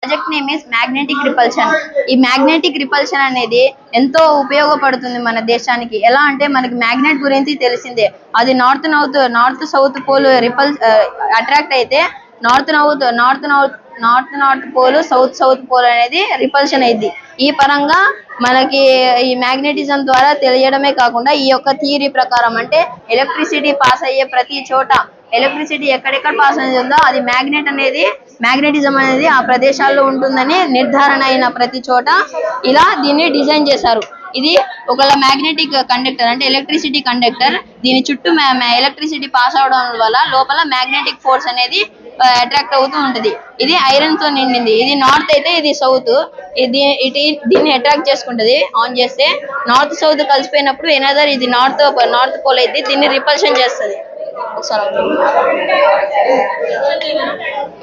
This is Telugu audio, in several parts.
Project name is magnetic repulsion. ఈ మ్యాగ్నెటిక్ రిపల్షన్ అనేది ఎంతో ఉపయోగపడుతుంది మన దేశానికి. ఎలా అంటే మనకి మ్యాగ్నెట్ గురించి తెలిసిందే. అది నార్త్ సౌత్ పోల్ అట్రాక్ట్ అయితే నార్త్ పోల్ సౌత్ పోల్ అనేది రిపల్షన్ అయింది. ఈ పరంగా మనకి ఈ మ్యాగ్నెటిజం ద్వారా తెలియడమే కాకుండా ఈ యొక్క థియరీ ప్రకారం అంటే ఎలక్ట్రిసిటీ పాస్ అయ్యే ప్రతి చోట ఎలక్ట్రిసిటీ ఎక్కడెక్కడ పాస్ అవుతుందో అది మ్యాగ్నెటిజం అనేది ఆ ప్రదేశాల్లో ఉంటుందని నిర్ధారణ అయిన ప్రతి చోట ఇలా దీన్ని డిజైన్ చేశారు. ఇది ఒక మ్యాగ్నెటిక్ కండక్టర్ అంటే ఎలక్ట్రిసిటీ కండక్టర్. దీని చుట్టూ ఎలక్ట్రిసిటీ పాస్ అవడం వల్ల లోపల మ్యాగ్నెటిక్ ఫోర్స్ అనేది అట్రాక్ట్ అవుతూ ఉంటుంది. ఇది ఐరన్ తో నిండింది. ఇది నార్త్ అయితే ఇది సౌత్. దీన్ని అట్రాక్ట్ చేసుకుంటది. ఆన్ చేస్తే నార్త్ సౌత్ కలిసిపోయినప్పుడు ఎనదర్ ఇది నార్త్ పోల్ అయితే దీన్ని రిపల్షన్ చేస్తుంది.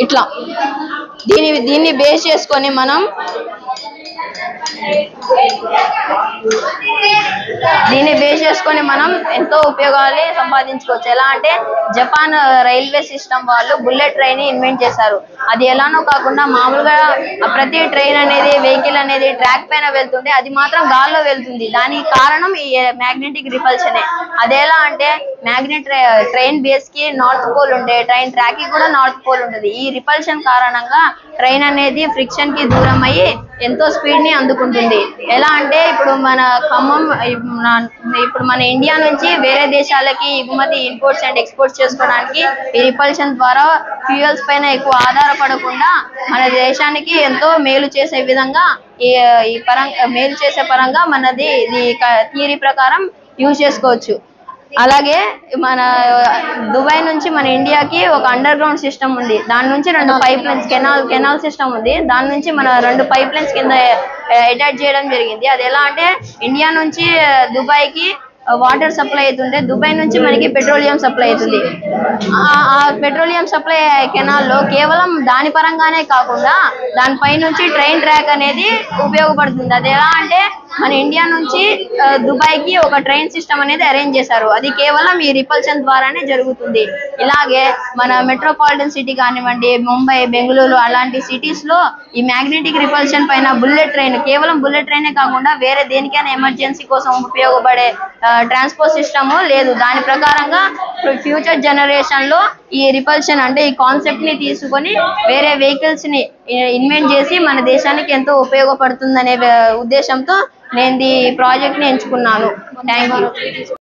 ఇట్లా దీన్ని బేస్ చేసుకొని మనం ఎంతో ఉపయోగాలు సంపాదించుకోవచ్చు. ఎలా అంటే జపాన్ రైల్వే సిస్టమ్ వాళ్ళు బుల్లెట్ ట్రైన్ ని ఇన్వెంట్ చేశారు. అది ఎలానో కాకుండా మామూలుగా ప్రతి ట్రైన్ అనేది వెహికల్ అనేది ట్రాక్ పైన వెళ్తుంటే అది మాత్రం గాల్లో వెళ్తుంది. దానికి కారణం ఈ మ్యాగ్నెటిక్ రిపల్షనే. అదేలా అంటే ట్రైన్ బేస్ కి నార్త్ పోల్ ఉంటే ట్రైన్ ట్రాక్ కి కూడా నార్త్ పోల్ ఉంటుంది. ఈ రిపల్షన్ కారణంగా ట్రైన్ అనేది ఫ్రిక్షన్ కి దూరం అయ్యి ఎంతో స్పీడ్ ని అందుకుంటుంది. ఎలా అంటే ఇప్పుడు మన ఇండియా నుంచి వేరే దేశాలకి ఎగుమతి ఇంపోర్ట్స్ అండ్ ఎక్స్పోర్ట్స్ చేసుకోవడానికి ఈ రిపల్షన్ ద్వారా ఫ్యూయల్స్ పైన ఎక్కువ ఆధారపడకుండా మన దేశానికి ఎంతో మేలు చేసే విధంగా పరంగా మనది ఇది థియరీ ప్రకారం యూజ్ చేసుకోవచ్చు. అలాగే మన దుబాయ్ నుంచి మన ఇండియాకి ఒక అండర్ గ్రౌండ్ సిస్టమ్ ఉంది. దాని నుంచి 2 పైప్ లైన్స్ కెనాల్ సిస్టమ్ ఉంది. దాని నుంచి మన 2 పైప్ లైన్స్ కింద అటాచ్ చేయడం జరిగింది. అది ఎలా అంటే ఇండియా నుంచి దుబాయ్ కి వాటర్ సప్లై అవుతుంటే దుబాయ్ నుంచి మనకి పెట్రోలియం సప్లై అవుతుంది. ఆ పెట్రోలియం సప్లై కెనాల్లో కేవలం దాని పరంగానే కాకుండా దానిపై నుంచి ట్రైన్ ట్రాక్ అనేది ఉపయోగపడుతుంది. అది ఎలా అంటే మన ఇండియా నుంచి దుబాయ్ కి ఒక ట్రైన్ సిస్టమ్ అనేది అరేంజ్ చేశారు. అది కేవలం ఈ రిపల్షన్ ద్వారానే జరుగుతుంది. ఇలాగే మన మెట్రోపాలిటన్ సిటీ కానివ్వండి, ముంబై, బెంగళూరు అలాంటి సిటీస్ లో ఈ మ్యాగ్నెటిక్ రిపల్షన్ పైన కేవలం బుల్లెట్ ట్రైనే కాకుండా వేరే దేనికైనా ఎమర్జెన్సీ కోసం ఉపయోగపడే ట్రాన్స్పోర్ట్ సిస్టమ్ లేదు. దాని ప్రకారంగా ఫ్యూచర్ జనరేషన్ లో ఈ రిపల్షన్ అంటే ఈ కాన్సెప్ట్ ని తీసుకొని వేరే వెహికల్స్ ని ఇన్వెంట్ చేసి మన దేశానికి ఎంతో ఉపయోగపడుతుందనే ఉద్దేశంతో నేను ఈ ప్రాజెక్ట్ ని ఎంచుకున్నాను. Thank you.